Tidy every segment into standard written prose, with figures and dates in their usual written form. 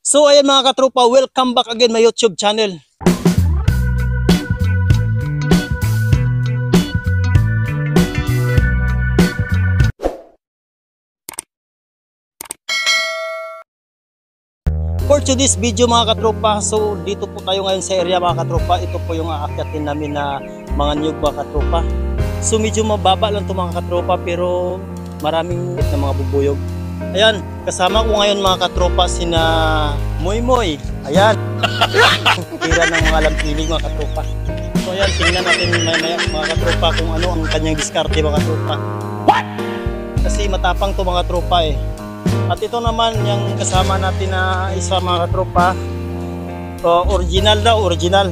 So ayan mga katropa, welcome back again my YouTube channel. For today's video mga katropa, so dito po tayo ngayon sa area mga katropa. Ito po yung aakyatin namin na mga niyog mga katropa. So medyo mababa lang ito mga katropa pero maraming na mga bubuyog. Ayan, kasama ko ngayon mga katropa sina Moy Moy. Ayan, tira ng mga lampinig mga katropa. So ayan, tingnan natin maya mga katropa kung ano ang kanyang diskarte mga katropa. What? Kasi matapang to mga katropa eh. At ito naman yung kasama natin na isa mga katropa, original daw, original.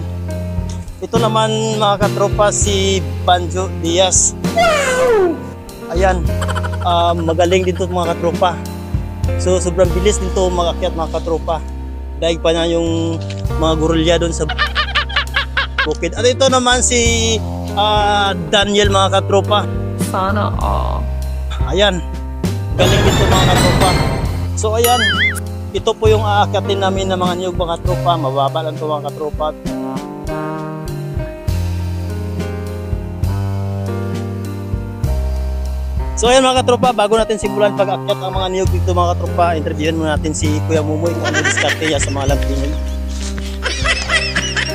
Ito naman mga katropa si Banjo Diaz. Wow! Ayan, magaling din to mga katropa. So sobrang bilis din to mag-akyat mga katropa. Daig pa na yung mga gorilla doon sa bukid. At ito naman si Daniel mga katropa. Sana all. Ayan, galing dito mga katropa. So ayan, ito po yung aakyatin namin ng mga niyog mga katropa. Mababa lang ito mga katropa. So ayan mga katropa, bago natin simulan pag-akyat ang mga niyog dito mga katropa, interviewin muna natin si Kuya Mumoy kung ano diskarte niya sa mga lampinig.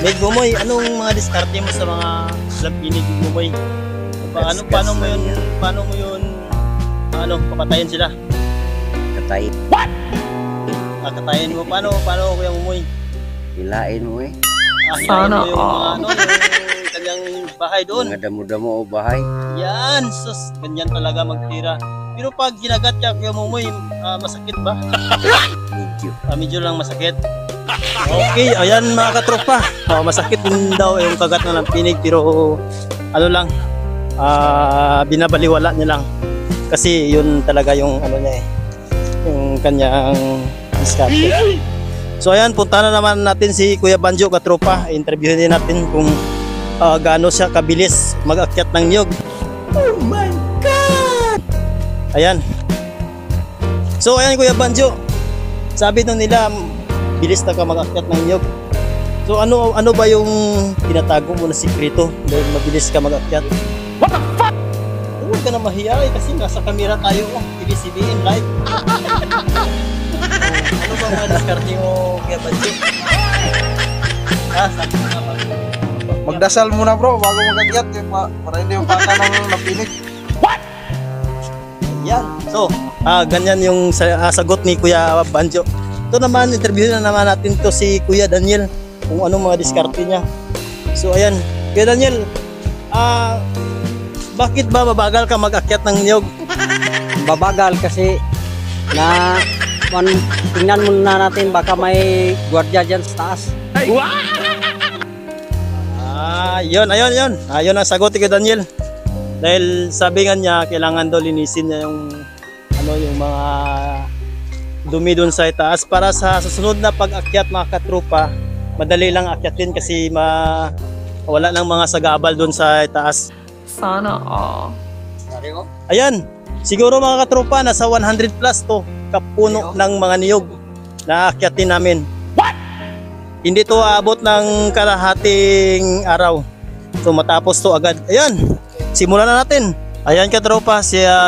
Meg Mumoy, anong mga diskarte mo sa mga lampinig Mumoy? Paano mo yun papatayin sila? Katayin. What? Katayin mo, paano Kuya Mumoy? Hilain mo eh. Sana yung kanyang bahay doon. Mga damo-damo o bahay. Yan, sus, ganyan talaga magtira. Pero pag ginagat ka Kuya Mumoy, masakit ba? Medyo. Medyo lang masakit. Okay, ayan mga katropa. Masakit din daw yung kagat ng lampinig pero ano lang, binabaliwala niya lang. Kasi yun talaga yung ano niya eh, yung kanyang diskarte. So ayan, punta na naman natin si Kuya Banjo katropa. Interviewin din natin kung gaano siya kabilis mag-akyat ng niyog. Oh my God! Ayan. So ayan Kuya Banjo, sabi nung nila bilis na ka mag-akyat ng niyog. So ano ba yung tinatago mo na sikreto dahil mabilis ka mag-akyat? What the fuck? Huwag ka na mahiya eh, kasi nasa kamera tayo, ibisibihin live. Ano ba mga diskarte mo Kuya Banjo? Sabi mo naman. Magdasal muna bro bago mag-akyat para hindi yung pata ng lampinig. What? Yan. So, ganyan yung sagot ni Kuya Banjo. Ito naman, interview na naman natin to si Kuya Daniel kung ano mga diskarte niya. So ayan, Kuya Daniel, bakit ba mabagal ka mag-akyat ng niyog? Babagal kasi na tingnan muna natin baka may gwardiya dyan sa taas. Yun. Ayun ang sagot ni Kuya Daniel. Dahil sabi nga niya, kailangan daw linisin niya yung mga dumi doon sa itaas para sa susunod na pag-akyat mga katropa, madali lang akyatin kasi wala nang mga sagabal doon sa itaas. Sana all. Ayan, siguro mga katropa, nasa 100 plus to kapuno ng mga niyog na akyatin namin. What? Hindi to aabot ng kalahating araw. So matapos to agad. Ayan, simulan na natin. Ayan katropa,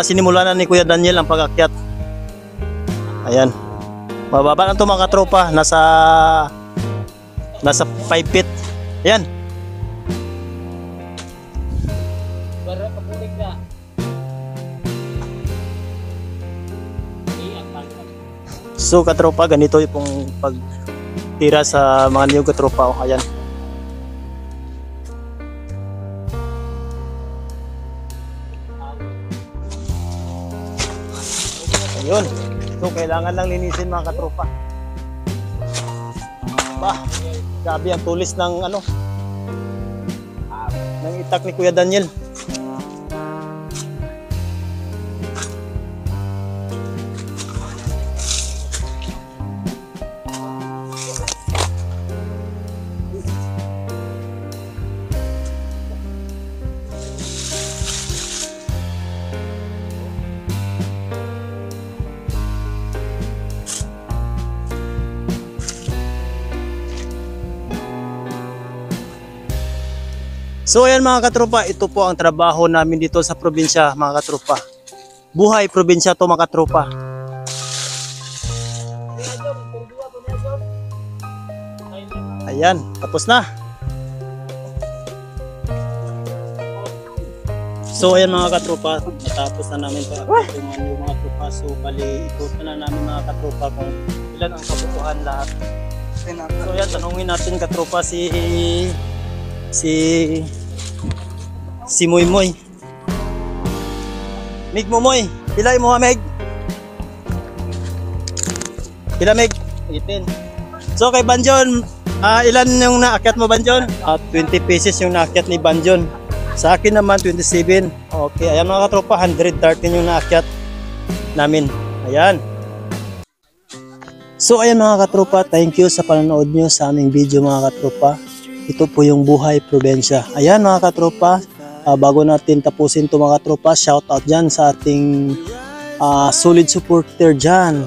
sinimulan na ni Kuya Daniel ang pag-akyat. Ayan, mababa lang ito mga katropa, nasa 5 feet. Ayan. So katropa, ganito yung pagtira sa mga niyog katropa. Ayan. Ayun. So kailangan lang linisin mga katropa. Grabe ang tulis ng ng itak ni Kuya Daniel. So ayan mga katropa, ito po ang trabaho namin dito sa probinsya mga katropa. Buhay probinsya to mga katropa. Ayan, tapos na. So ayan mga katropa, natapos na namin pagkakungan yung mga tropa. So bali, ikutan na namin mga katropa kung ilan ang kabutuhan lahat. So ayan, tanungin natin katropa si Moy Moy. Mig Moy, pila mo ha Meg? Pila Meg? 18. So kay Banjon, ilan yung naakyat mo Banjon? 20 pieces yung naakyat ni Banjon. Sa akin naman 27. Okay, ayan mga katropa, 113 yung naakyat namin. Ayan. So ayan mga katropa, thank you sa panonood nyo sa aming video mga katropa. Ito po yung buhay probinsya. Ayan mga katropa, bago natin tapusin ito mga katropa, shout out dyan sa ating solid supporter dyan.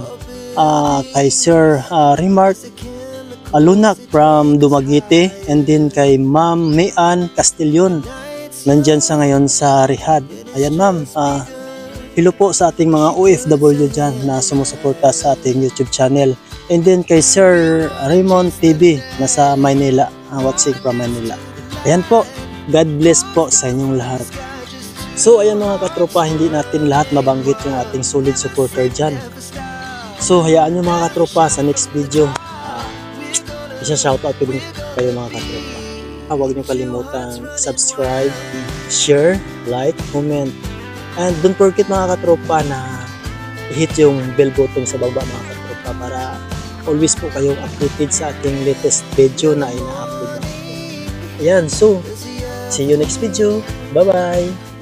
Kay Sir Remark Alunak from Dumaguete, and then kay Ma'am Mian Castillon. Nandyan sa ngayon sa Riyadh. Ayan ma'am, hello po sa ating mga OFW dyan na sumusuporta sa ating YouTube channel. And then kay Sir Raymond TV, nasa Manila, watching from Manila. Ayan po, God bless po sa inyong lahat. So ayan mga katropa, hindi natin lahat mabanggit yung ating solid supporter dyan. So hayaan nyo mga katropa, sa next video, isa-shoutout ko din kayo mga katropa. Huwag nyo kalimutan subscribe, share, like, comment. And don't forget mga katropa na hit yung bell button sa baba mga katropa para always po kayong updated sa ating latest video na ina-upload natin. Ayan, so see you next video. Bye-bye!